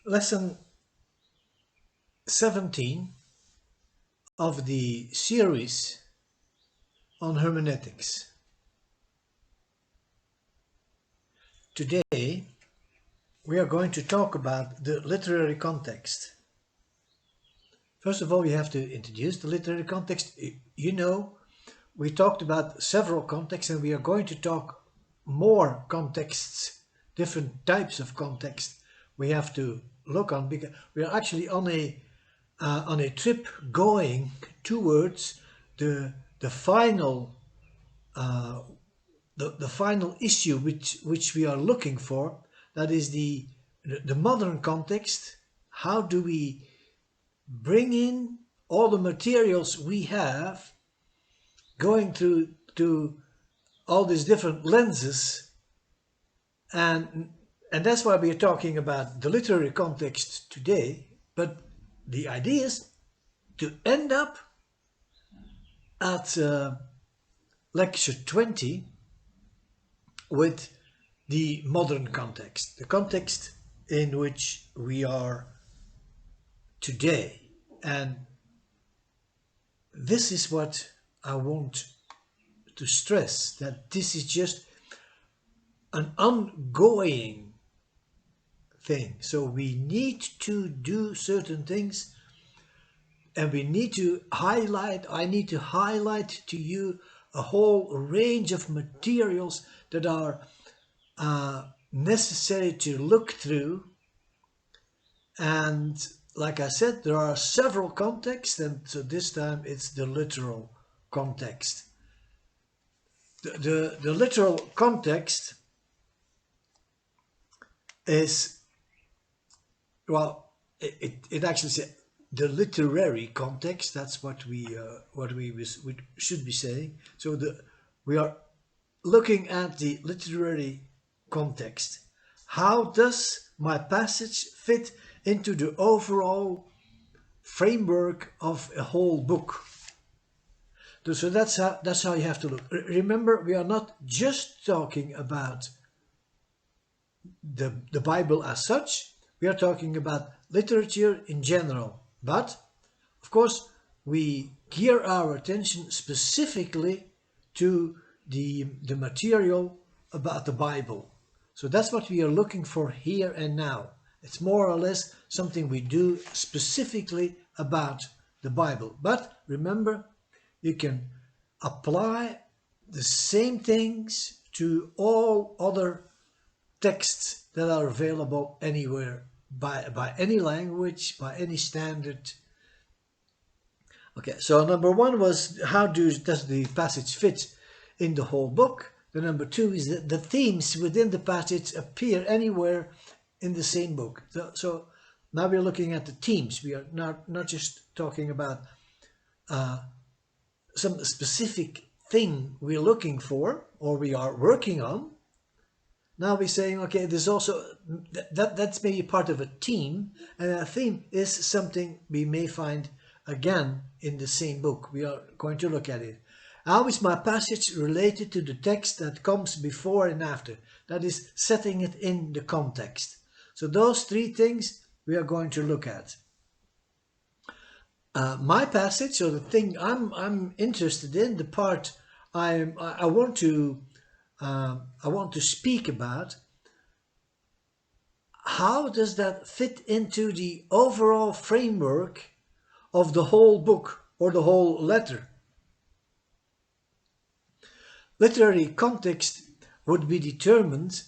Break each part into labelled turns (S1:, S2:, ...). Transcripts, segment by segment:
S1: Lesson 17 of the series on hermeneutics. Today we are going to talk about the literary context. First of all, we have to introduce the literary context. We talked about several contexts and we are going to talk more contexts, different types of context we have to look on, because we are actually on a trip going towards the final the final issue which we are looking for. That is the modern context. How do we bring in all the materials we have, going through to all these different lenses, and that's why we are talking about the literary context today. But the idea is to end up at lecture 20 with the modern context, the context in which we are today. And this is what I want to stress, that this is just an ongoing thing. So we need to do certain things, and we need to I need to highlight to you a whole range of materials that are necessary to look through. And like I said, there are several contexts, and so this time it's the literal context. The literal context is, well, it actually says the literary context. That's what we should be saying. So we are looking at the literary context. How does my passage fit into the overall framework of a whole book? So that's how you have to look. Remember, we are not just talking about the Bible as such. We are talking about literature in general. But, of course, we gear our attention specifically to the material about the Bible. So that's what we are looking for here and now. It's more or less something we do specifically about the Bible. But remember, you can apply the same things to all other texts that are available anywhere, by any language, by any standard. Okay, so number one was, how does the passage fit in the whole book? The number two is that the themes within the passage appear anywhere in the same book. So now we're looking at the themes. We are not just talking about some specific thing we're looking for or we are working on. Now we're saying, okay, there's also that's maybe part of a theme, and a theme is something we may find again in the same book. We are going to look at it. How is my passage related to the text that comes before and after? That is setting it in the context. So those three things we are going to look at. My passage, or the thing I'm interested in, the part I want to speak about, how does that fit into the overall framework of the whole book or the whole letter? Literary context would be determined,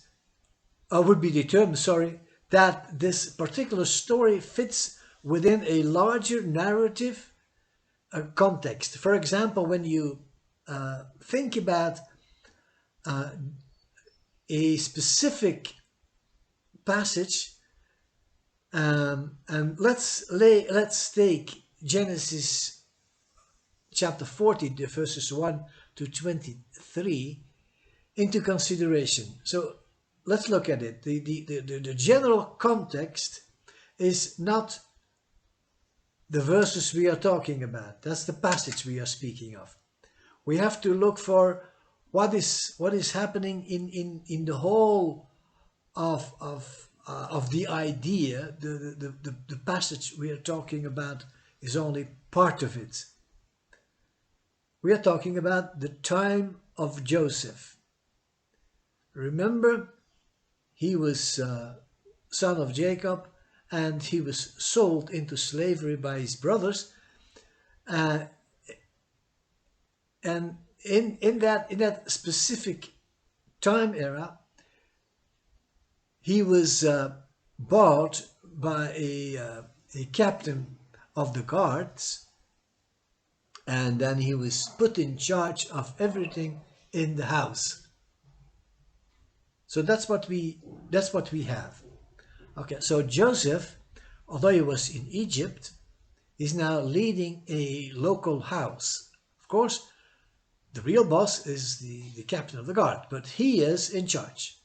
S1: that this particular story fits within a larger narrative context. For example, when you think about a specific passage, and let's take Genesis chapter 40, the verses 1 to 23 into consideration. So let's look at it. The general context is not the verses we are talking about. That's the passage we are speaking of. We have to look for what is happening in the whole of of the idea. The passage we are talking about is only part of it. We are talking about the time of Joseph. Remember, he was son of Jacob, and he was sold into slavery by his brothers. And in that specific time era, he was bought by a captain of the guards, and then he was put in charge of everything in the house. So that's what we have. Okay, so Joseph, although he was in Egypt, is now leading a local house. Of course, the real boss is the captain of the guard, but he is in charge.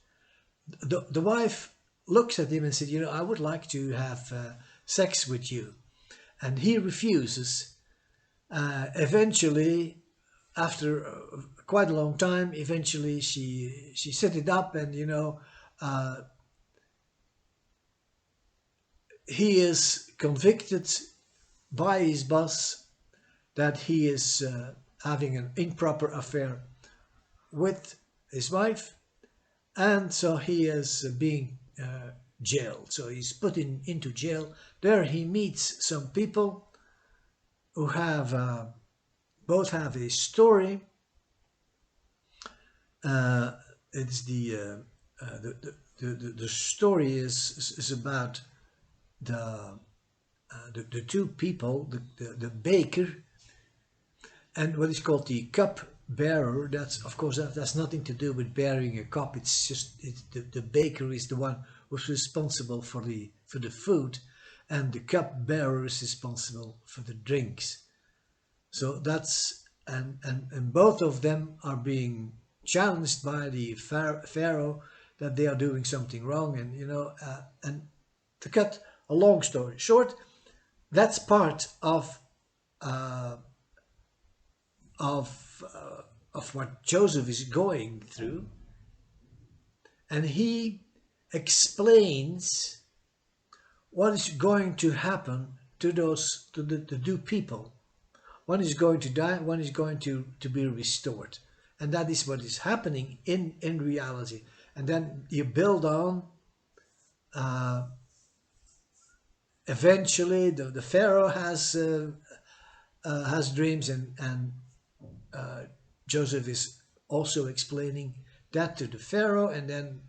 S1: The wife looks at him and said, I would like to have sex with you. And he refuses. Eventually, after quite a long time, eventually she set it up, and he is convicted by his boss that he is having an improper affair with his wife, and so he is being jailed. So he's put into jail. There he meets some people who have both have a story. It's the story is about the two people, the baker and what is called the cup bearer. That's, of course, that's nothing to do with bearing a cup. It's just the baker is the one who's responsible for the food, and the cup bearer is responsible for the drinks. So that's and both of them are being challenged by the Pharaoh that they are doing something wrong, and to cut a long story short, that's part of what Joseph is going through, and he explains what is going to happen to the two people. One is going to die, one is going to be restored, and that is what is happening in reality. And then you build on. Eventually, the Pharaoh has dreams, and Joseph is also explaining that to the Pharaoh, and then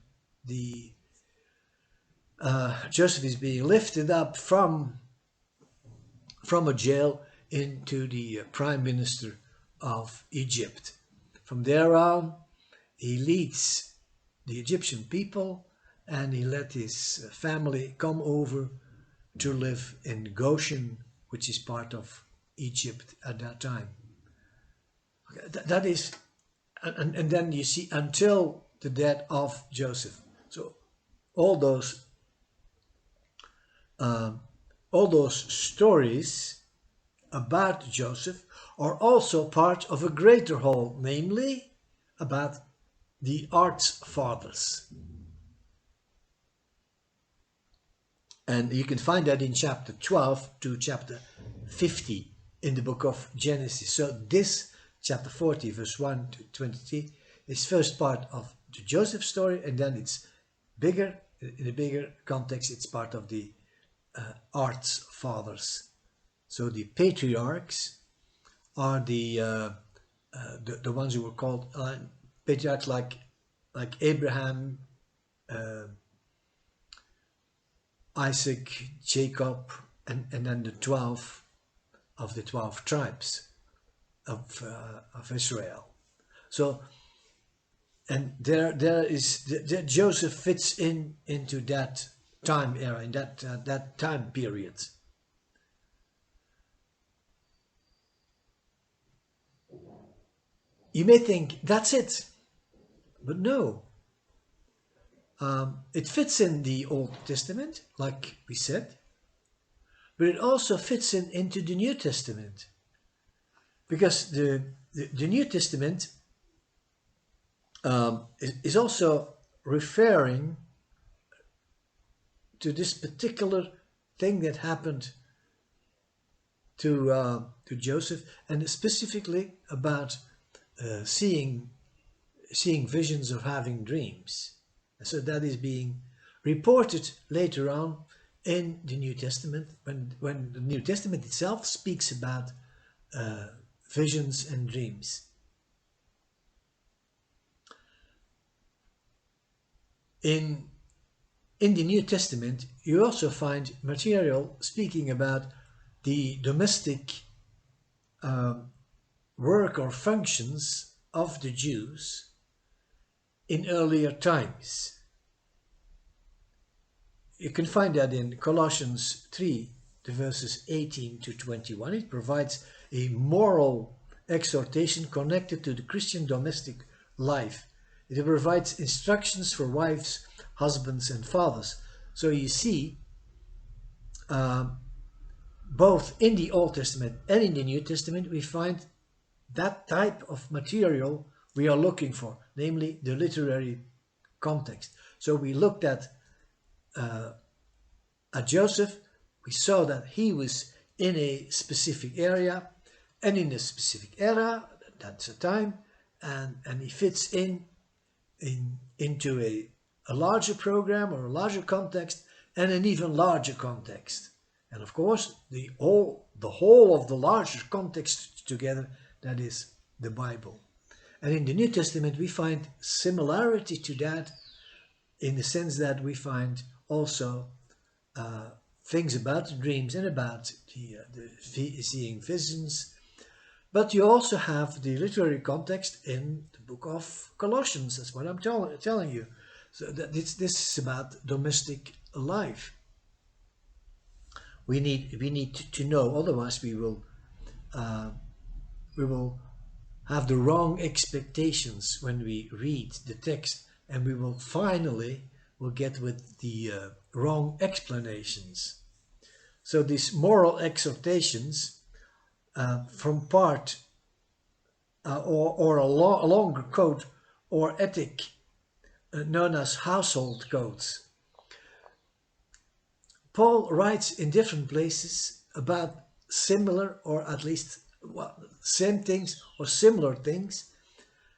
S1: Joseph is being lifted up from a jail into the prime minister of Egypt. From there on, he leads the Egyptian people, and he let his family come over to live in Goshen, which is part of Egypt at that time. Okay, that is, and then you see until the death of Joseph. So all those stories about Joseph are also part of a greater whole, namely about the arts fathers. And you can find that in chapter 12 to chapter 50 in the book of Genesis. So this chapter 40, verse 1 to 23, is first part of the Joseph story, and then it's bigger, in a bigger context, it's part of the arts fathers. So the patriarchs are the ones who were called patriarchs, like Abraham, Isaac, Jacob, and then the 12 of the 12 tribes of Israel. So, and there is Joseph fits into that time era, in that time period. You may think that's it, but no. It fits in the Old Testament, like we said, but it also fits into the New Testament, because the New Testament is also referring to this particular thing that happened to Joseph, and specifically about seeing visions or having dreams. So that is being reported later on in the New Testament, when the New Testament itself speaks about visions and dreams. In the New Testament, you also find material speaking about the domestic work or functions of the Jews in earlier times. You can find that in Colossians 3, the verses 18 to 21. It provides a moral exhortation connected to the Christian domestic life. It provides instructions for wives, husbands, and fathers. So you see, both in the Old Testament and in the New Testament, we find that type of material we are looking for, namely the literary context. So we looked at Joseph. We saw that he was in a specific area, and in a specific era, that's a time, and he fits into a larger program or a larger context and an even larger context. And of course, the whole of the larger context together, that is the Bible. And in the New Testament, we find similarity to that, in the sense that we find also things about the dreams and about the seeing visions. But you also have the literary context in the book of Colossians. That's what I'm telling you. So that this is about domestic life. We need to know, otherwise we will have the wrong expectations when we read the text, and we will get with the wrong explanations. So these moral exhortations from part or a longer code or ethic known as household codes. Paul writes in different places about similar, or at least same things or similar things,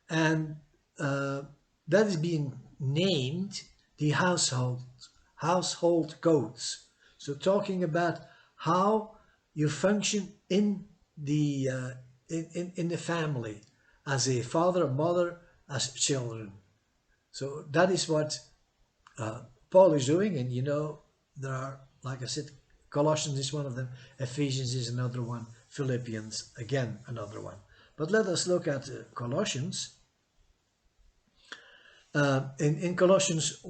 S1: and that is being named the household codes. So talking about how you function in the family, as a father, mother, as children. So that is what Paul is doing, and there are, like I said, Colossians is one of them, Ephesians is another one, Philippians again another one. But let us look at Colossians. In Colossians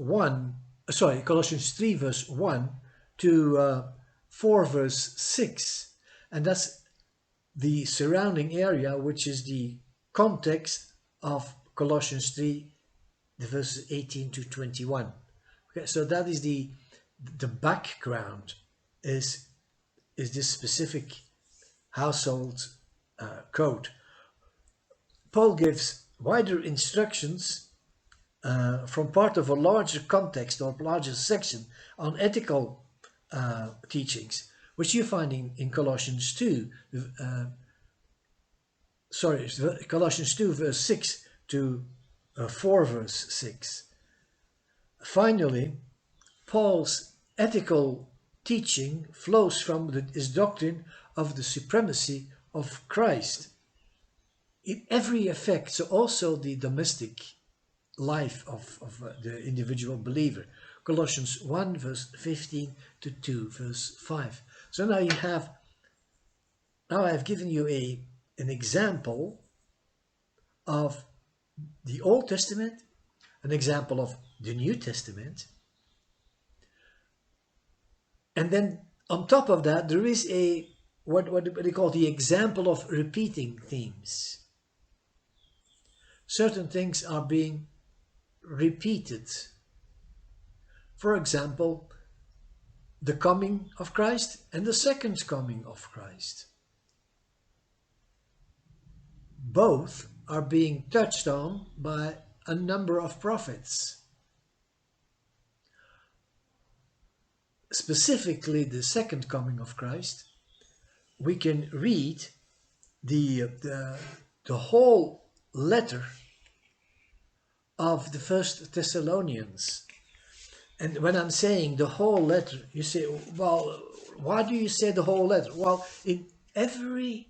S1: 3 verse 1 to 4 verse 6, and that's the surrounding area, which is the context of Colossians 3, the verses 18 to 21. Okay, so that is the background, is this specific household code. Paul gives wider instructions from part of a larger context or larger section on ethical teachings, which you find in Colossians 2, Colossians 2 verse 6 to 4 verse 6. Finally, Paul's ethical teaching flows from his doctrine of the supremacy of Christ in every effect, so also the domestic life of the individual believer. Colossians 1 verse 15 to 2 verse 5. So now I've given you an example of the Old Testament, an example of the New Testament, and then on top of that there is what they call the example of repeating themes. Certain things are being repeated. For example, the coming of Christ and the second coming of Christ. Both are being touched on by a number of prophets. specifically the second coming of Christ, we can read the whole letter of the First Thessalonians. And when I'm saying the whole letter, you say, well, why do you say the whole letter? Well, in every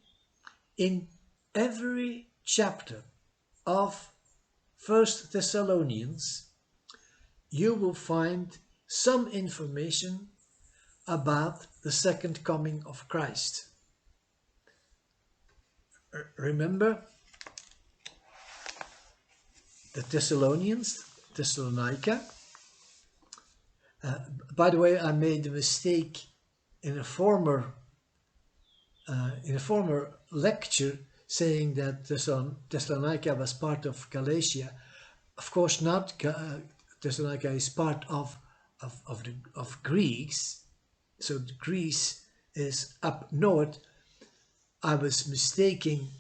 S1: chapter of First Thessalonians, you will find some information about the second coming of Christ. Remember the Thessalonians, Thessalonica. By the way, I made a mistake in a former lecture saying that Thessalonica was part of Galatia. Of course not. Thessalonica is part of Greece. So Greece is up north. I was mistaking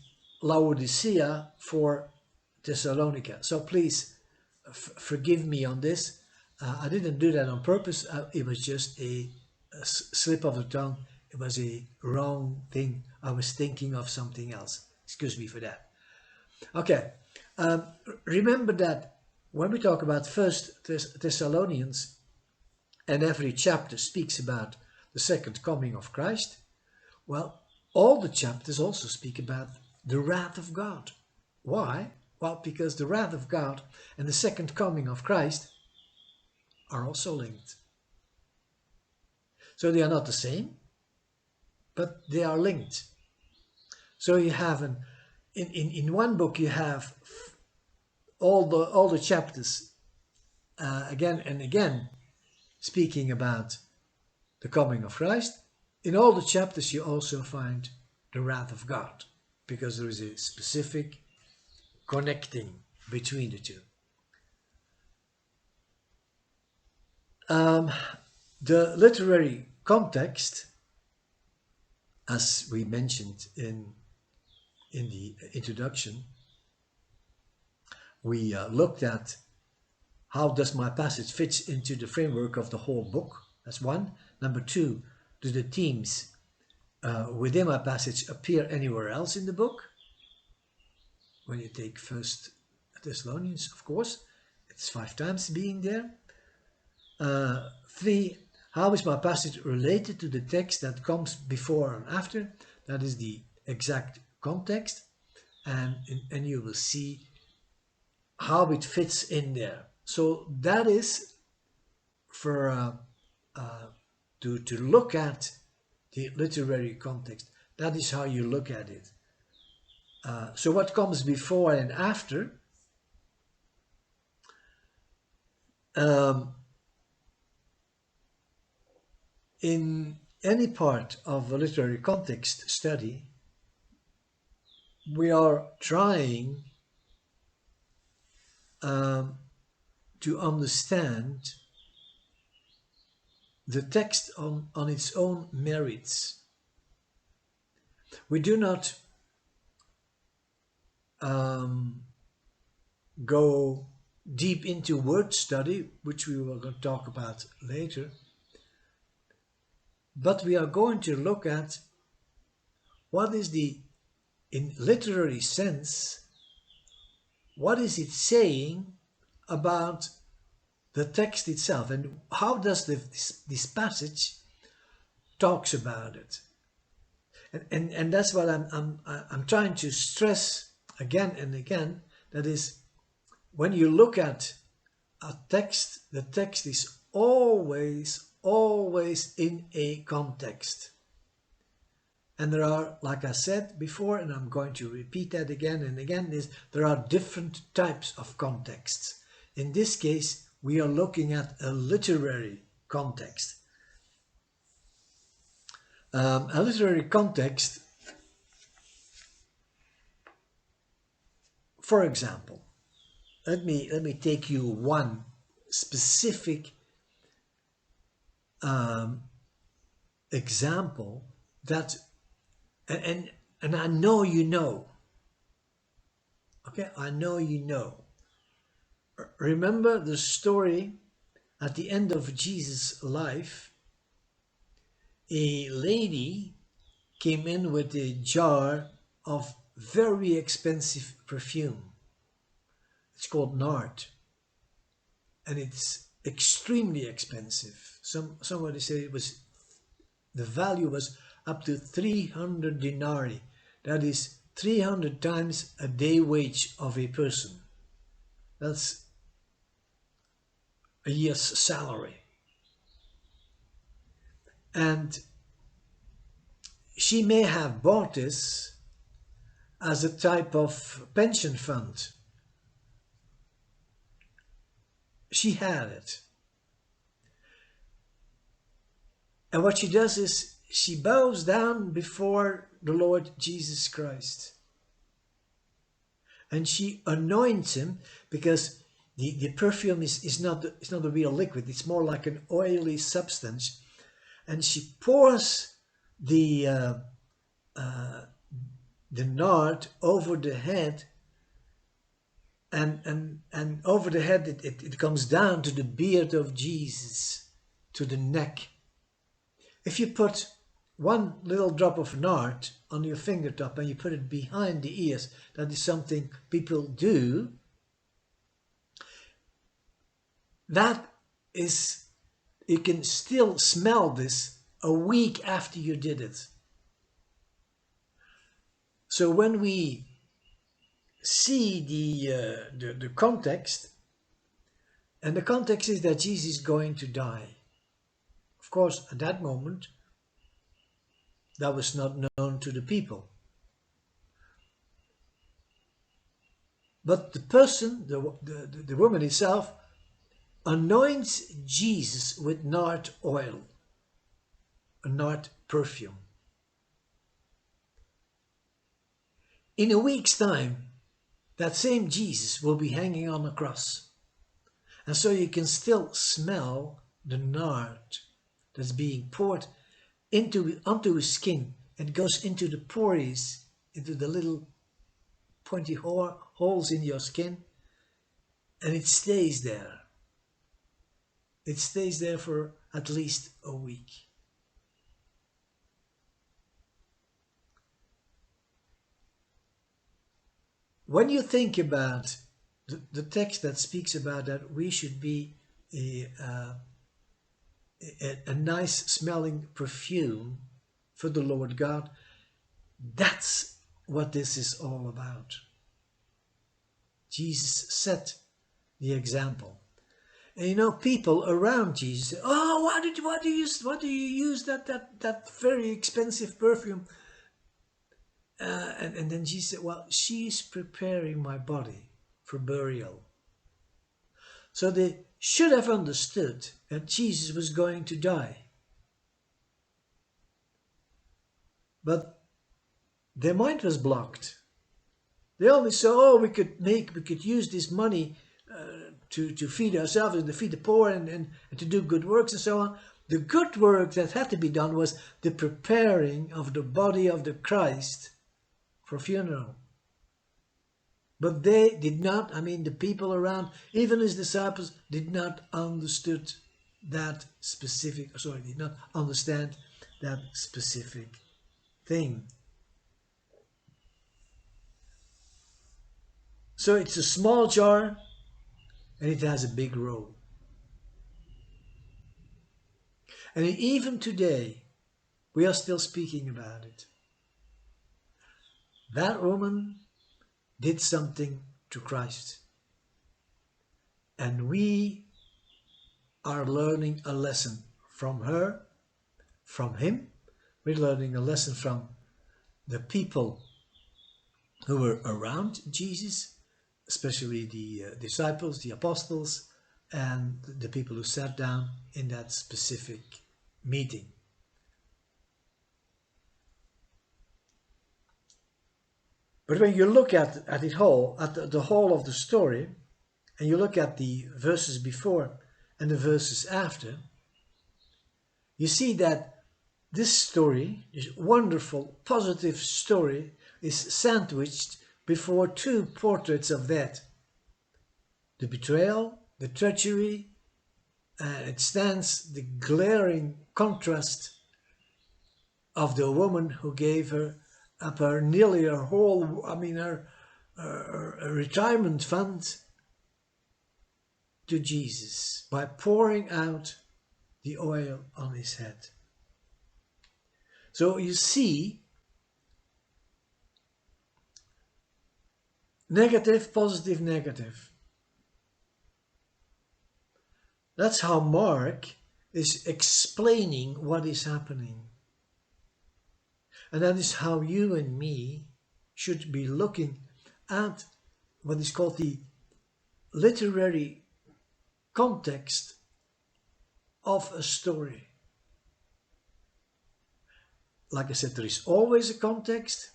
S1: Laodicea for Thessalonica. So please forgive me on this. I didn't do that on purpose. It was just a slip of the tongue. It was a wrong thing. I was thinking of something else. Excuse me for that. Okay. Remember that when we talk about First Thessalonians, and every chapter speaks about the second coming of Christ, well, all the chapters also speak about the wrath of God. Why? Well, because the wrath of God and the second coming of Christ are also linked. So they are not the same, but they are linked. So you have in one book you have all the chapters again and again speaking about the coming of Christ. In all the chapters you also find the wrath of God, because there is a specific connecting between the two. The literary context, as we mentioned in the introduction, we looked at how does my passage fit into the framework of the whole book. That's one. Number two, do the themes within my passage appear anywhere else in the book? When you take First Thessalonians, of course, it's 5 times being there. 3, how is my passage related to the text that comes before and after? That is the exact context, and you will see how it fits in there. So that is for to look at the literary context. That is how you look at it. So what comes before and after? In any part of a literary context study, we are trying to understand the text on its own merits. We do not go deep into word study, which we will talk about later, but we are going to look at what is in literary sense, what is it saying about the text itself, and how does this passage talks about it. And that's what I'm trying to stress again and again. That is, when you look at a text, the text is always in a context. And there are, like I said before, and I'm going to repeat that again and again, there are different types of contexts. In this case, we are looking at a literary context. A literary context, for example, let me take you one specific example that, and I know you know. Okay, I know you know. Remember the story at the end of Jesus' life a lady came in with a jar of very expensive perfume. It's called nard, and it's extremely expensive. Somebody said the value was up to 300 denarii. That is 300 times a day wage of a person. That's a year's salary. And she may have bought this as a type of pension fund. She had it. And what she does is she bows down before the Lord Jesus Christ. And she anoints him, because the perfume is not a real liquid. It's more like an oily substance. And she pours the nard over the head, and over the head it comes down to the beard of Jesus, to the neck. If you put one little drop of nard on your fingertip and you put it behind the ears, that is something people do. That is, you can still smell this a week after you did it. So when we see the context, and the context is that Jesus is going to die. Of course, at that moment, that was not known to the people. But the person, the woman itself, anoints Jesus with nard oil, a nard perfume. In a week's time, that same Jesus will be hanging on a cross. And so you can still smell the nard that's being poured onto his skin, and goes into the pores, into the little pointy holes in your skin, and it stays there. It stays there for at least a week. When you think about the text that speaks about that we should be a nice smelling perfume for the Lord God, that's what this is all about. Jesus set the example. And you know, people around Jesus say, "Oh, why do you use that very expensive perfume?" And then Jesus said, "Well, she's preparing my body for burial." So they should have understood that Jesus was going to die. But their mind was blocked. They only saw, we could use this money to feed ourselves and to feed the poor and to do good works and so on. The good work that had to be done was the preparing of the body of the Christ for funeral. But they did not, the people around, even his disciples, did not understand that specific thing. So it's a small jar, and it has a big role. And even today, we are still speaking about it. That woman did something to Christ. And we are learning a lesson from her, from him. We're learning a lesson from the people who were around Jesus, especially the disciples, the apostles, and the people who sat down in that specific meeting. But when you look at it whole, at the whole of the story, and you look at the verses before and the verses after, you see that this story, this wonderful, positive story, is sandwiched before two portraits of that. The betrayal, the treachery, and it stands the glaring contrast of the woman who gave her up her nearly her whole, her retirement fund to Jesus by pouring out the oil on his head. So you see, negative, positive, negative. That's how Mark is explaining what is happening. And that is how you and me should be looking at what is called the literary context of a story. Like I said, there is always a context.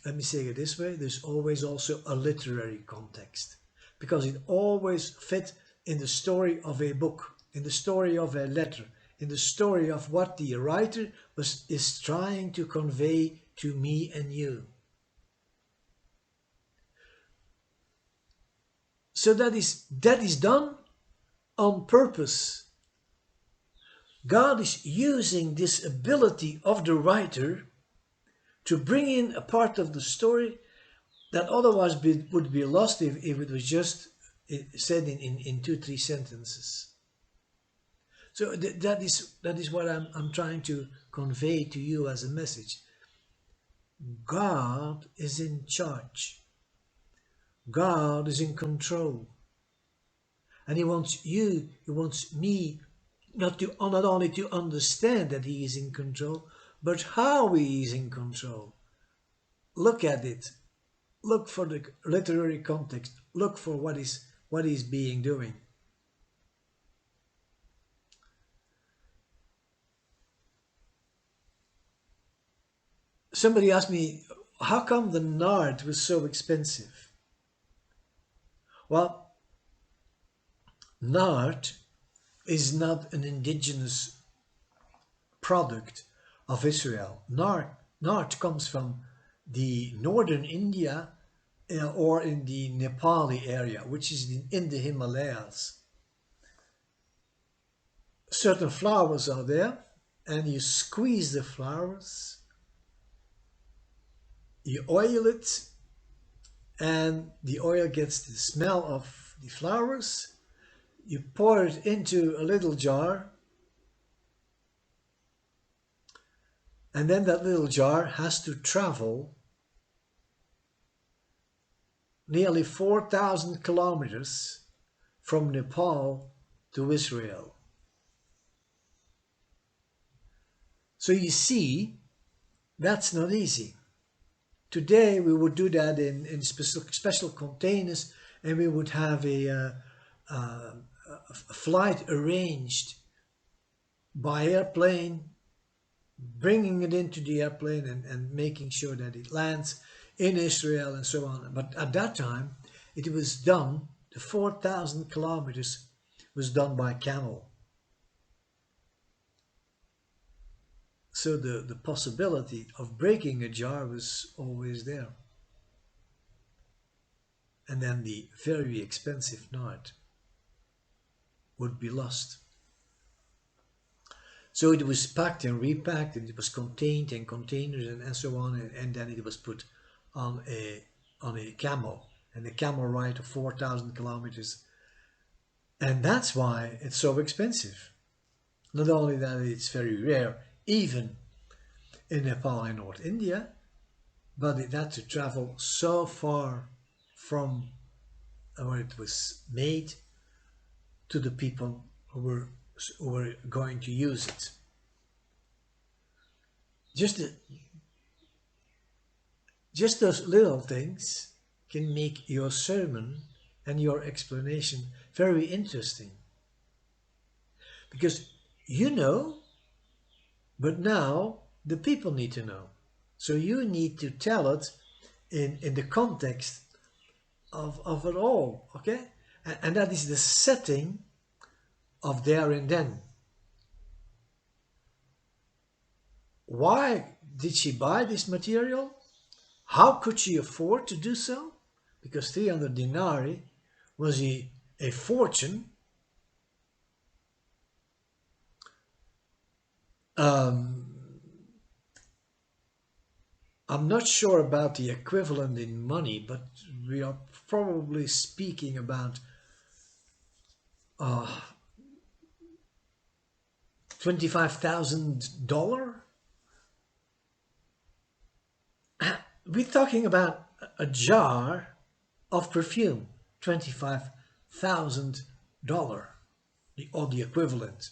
S1: Let me say it this way, there's always also a literary context. Because it always fits in the story of a book, in the story of a letter, in the story of what the writer is trying to convey to me and you. So that is done on purpose. God is using this ability of the writer to bring in a part of the story that otherwise would be lost if it was just said in 2-3 sentences. So that is what I'm trying to convey to you as a message. God is in charge. God is in control. And he wants me not only to understand that he is in control, but how he is in control. Look at it. Look for the literary context. Look for what is being doing. Somebody asked me, how come the nard was so expensive? Well, nard is not an indigenous product of Israel. Nard comes from the northern India or in the Nepali area, which is in the Himalayas. Certain flowers are there, and you squeeze the flowers, you oil it, and the oil gets the smell of the flowers. You pour it into a little jar, and then that little jar has to travel nearly 4,000 kilometers from Nepal to Israel. So you see, that's not easy. Today we would do that in special containers, and we would have a flight arranged by airplane, bringing it into the airplane and making sure that it lands in Israel and so on. But at that time, it was done, the 4,000 kilometers was done by camel. So the possibility of breaking a jar was always there. And then the very expensive nard would be lost. So it was packed and repacked, and it was contained in containers and so on, and then it was put on a camel, and a camel ride of 4,000 kilometers. And that's why it's so expensive. Not only that it's very rare, even in Nepal and North India, but it had to travel so far from where it was made to the people who were going to use it. Just those little things can make your sermon and your explanation very interesting. Because you know, but now the people need to know. So you need to tell it in the context of it all, okay? And that is the setting of there and then. Why did she buy this material? How could she afford to do so? Because 300 denarii was a fortune. I'm not sure about the equivalent in money, but we are probably speaking about uh, $25,000. We're talking about a jar of perfume, $25,000, or the equivalent.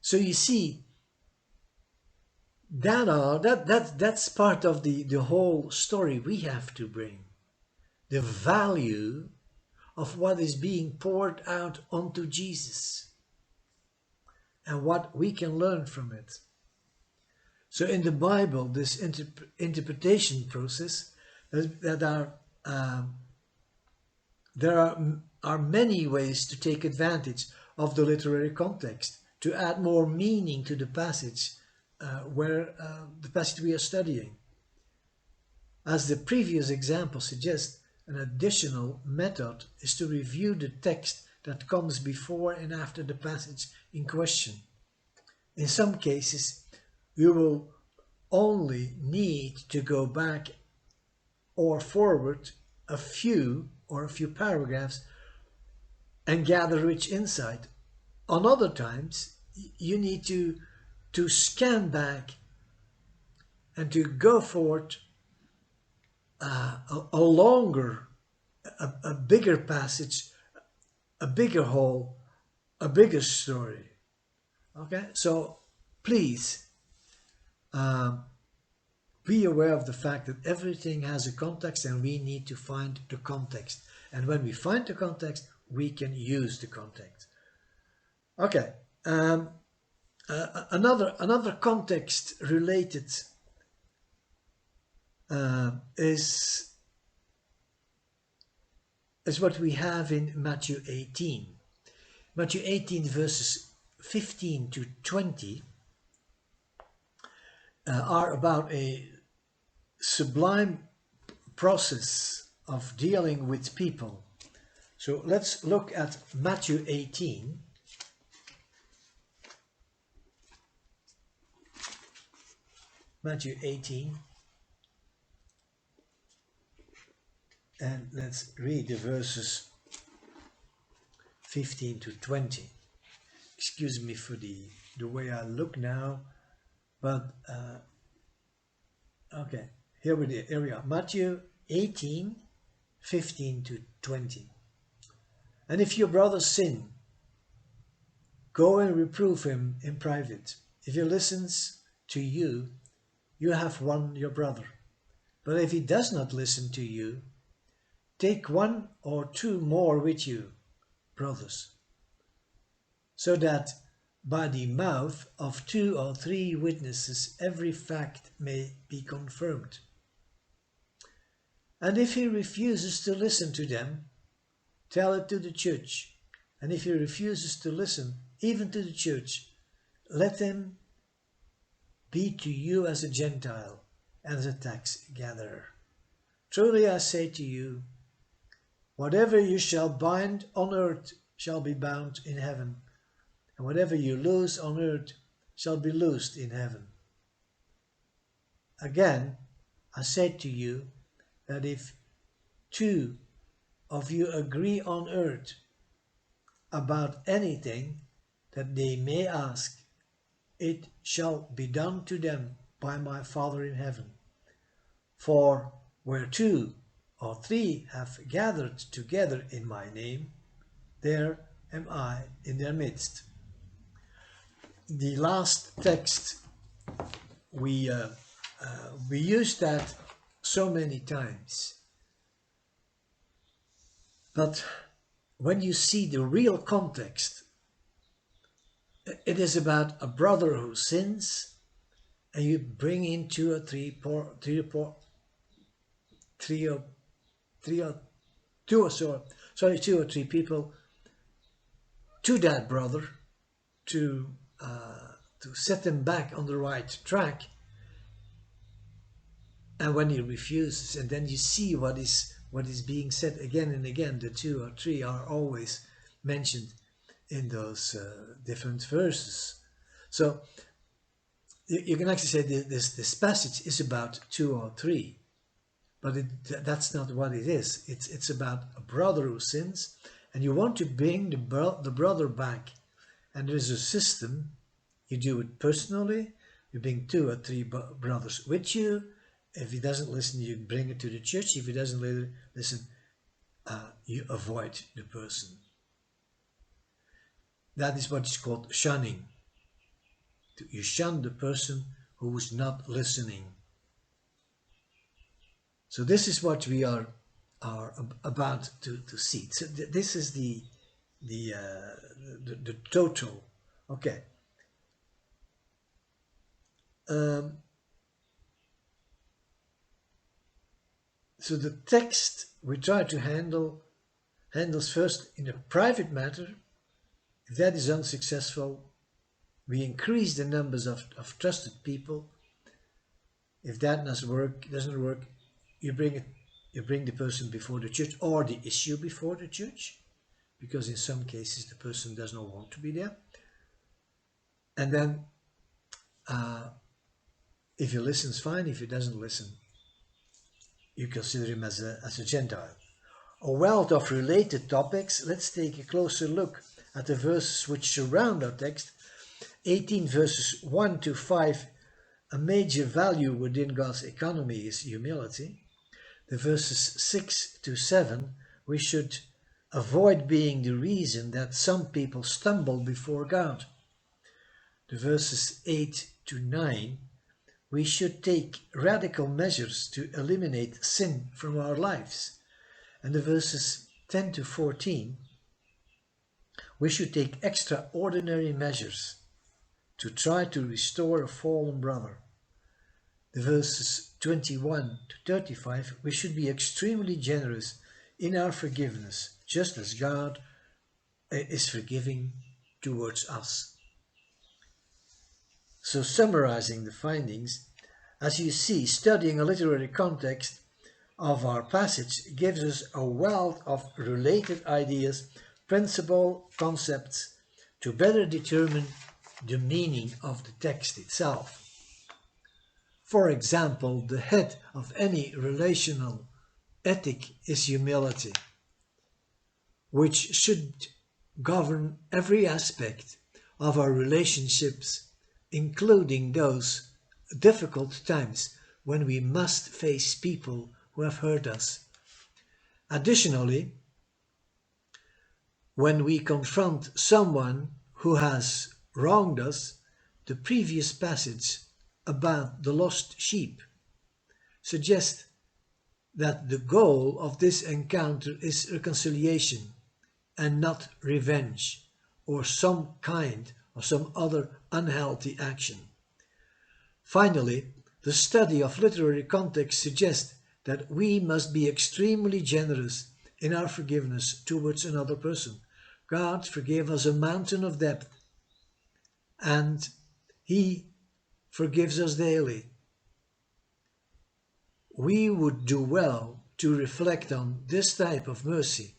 S1: So you see, that's part of the whole story we have to bring. The value of what is being poured out onto Jesus and what we can learn from it. So in the Bible, this interpretation process, that there are many ways to take advantage of the literary context to add more meaning to the passage the passage we are studying. As the previous example suggests, an additional method is to review the text that comes before and after the passage in question. In some cases, you will only need to go back or forward a few paragraphs and gather rich insight. On other times, you need to scan back and to go forward a longer, a bigger passage, a bigger whole, a bigger story. Okay, so please be aware of the fact that everything has a context and we need to find the context. And when we find the context, we can use the context. Okay, another context related is what we have in Matthew 18. Matthew 18 verses 15 to 20 are about a sublime process of dealing with people. So let's look at Matthew 18. Matthew 18. And let's read the verses 15 to 20. Excuse me for the way I look now, but okay, here we are. Matthew 18, 15 to 20. And if your brother sin, go and reprove him in private. If he listens to you, you have won your brother. But if he does not listen to you, take one or two more with you, brothers, so that by the mouth of 2 or 3 witnesses every fact may be confirmed. And if he refuses to listen to them, tell it to the church. And if he refuses to listen even to the church, let him be to you as a Gentile and as a tax gatherer. Truly I say to you, whatever you shall bind on earth shall be bound in heaven, and whatever you loose on earth shall be loosed in heaven. Again, I say to you that if 2 of you agree on earth about anything that they may ask, it shall be done to them by my Father in heaven. For where 2 or 3 have gathered together in my name, there am I in their midst. The last text, we use that so many times. But when you see the real context, it is about a brother who sins, and you bring in 2 or 3 people to that brother to set them back on the right track. And when he refuses, and then you see what is being said again and again, the 2 or 3 are always mentioned in those different verses. So you can actually say this passage is about 2 or 3, but that's not what it is. It's about a brother who sins, and you want to bring the brother back. And there is a system. You do it personally. You bring 2 or 3 brothers with you. If he doesn't listen, you bring it to the church. If he doesn't listen, you avoid the person. That is what is called shunning. You shun the person who is not listening. So this is what we are about to see. So this is the total. Okay. So the text we try to handles first in a private matter. If that is unsuccessful, we increase the numbers of trusted people. If that doesn't work, you bring the person before the church or the issue before the church, because in some cases the person does not want to be there. And then if he listens, fine. If he doesn't listen, you consider him as a Gentile. A wealth of related topics. Let's take a closer look at the verses which surround our text. 18 verses 1 to 5. A major value within God's economy is humility. The verses 6 to 7, we should avoid being the reason that some people stumble before God. The verses 8 to 9, we should take radical measures to eliminate sin from our lives. And the verses 10 to 14, we should take extraordinary measures to try to restore a fallen brother. The verses 21 to 35, we should be extremely generous in our forgiveness, just as God is forgiving towards us. So summarizing the findings, as you see, studying a literary context of our passage gives us a wealth of related ideas, concepts, to better determine the meaning of the text itself. For example, the head of any relational ethic is humility, which should govern every aspect of our relationships, including those difficult times when we must face people who have hurt us. Additionally, when we confront someone who has wronged us, the previous passage about the lost sheep suggests that the goal of this encounter is reconciliation and not revenge or some other unhealthy action. Finally, the study of literary context suggests that we must be extremely generous in our forgiveness towards another person. God forgave us a mountain of debt, and He forgives us daily. We would do well to reflect on this type of mercy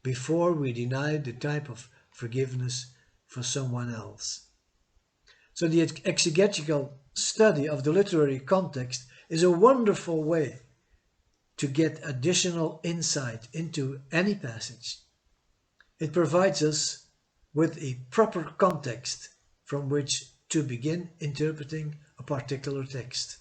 S1: before we deny the type of forgiveness for someone else. So the exegetical study of the literary context is a wonderful way to get additional insight into any passage. It provides us with a proper context from which to begin interpreting a particular text.